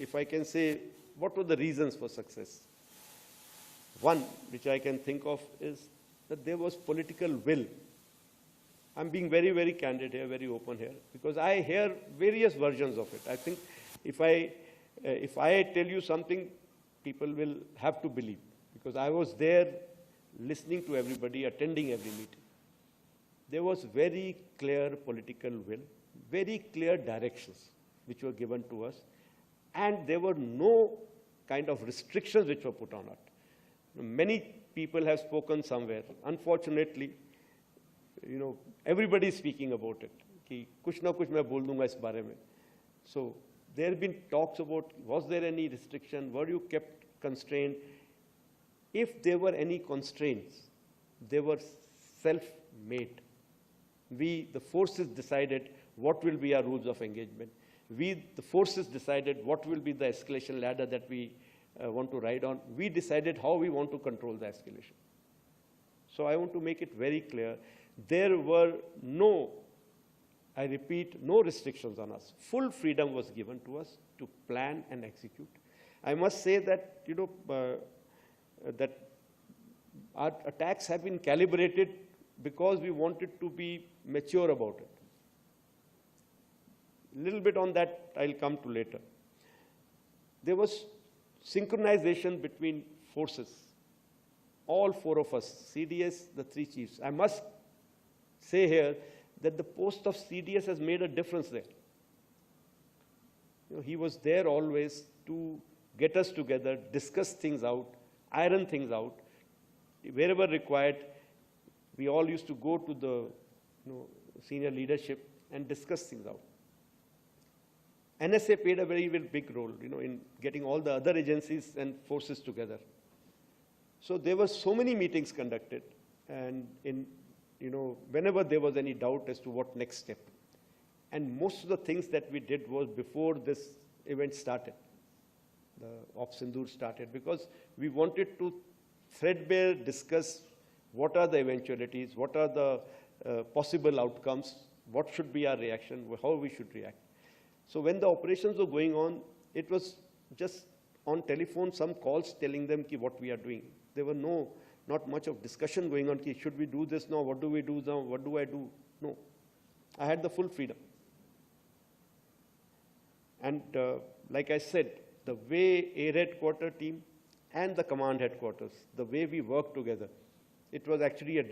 if I can say, what were the reasons for success? One, which I can think of, is that there was political will. I'm being very, very candid here, very open here, because I hear various versions of it. I think if I tell you something, people will have to believe, because I was there listening to everybody, attending every meeting. There was very clear political will, very clear directions which were given to us, and there were no kind of restrictions which were put on it. Many people have spoken somewhere. Unfortunately, everybody is speaking about it. कि कुछ ना कुछ मैं बोल दूंगा इस बारे में. So there have been talks about, was there any restriction? Were you kept constrained? If there were any constraints, they were self-made. We, the forces, decided what will be our rules of engagement. We, the forces, decided what will be the escalation ladder that we want to ride on. We decided how we want to control the escalation. So I want to make it very clear. There were no, I repeat, no restrictions on us. Full freedom was given to us to plan and execute. I must say that, that our attacks have been calibrated because we wanted to be mature about it. A little bit on that I'll come to later. There was synchronization between forces. All four of us, CDS, the three chiefs. I must say here that the post of CDS has made a difference there. He was there always to get us together, discuss things out, iron things out. Wherever required, we all used to go to the senior leadership and discuss things out. NSA played a very, very big role, in getting all the other agencies and forces together. So there were so many meetings conducted, and whenever there was any doubt as to what next step. And most of the things that we did was before this event started, the Op Sindoor started, because we wanted to threadbare discuss what are the eventualities, what are the possible outcomes, what should be our reaction, how we should react. So when the operations were going on, it was just on telephone, some calls telling them what we are doing. There were not much of discussion going on, should we do this now, what do we do now, what do I do? No, I had the full freedom. And like I said, the way Air Headquarters team and the command headquarters, the way we worked together, it was actually a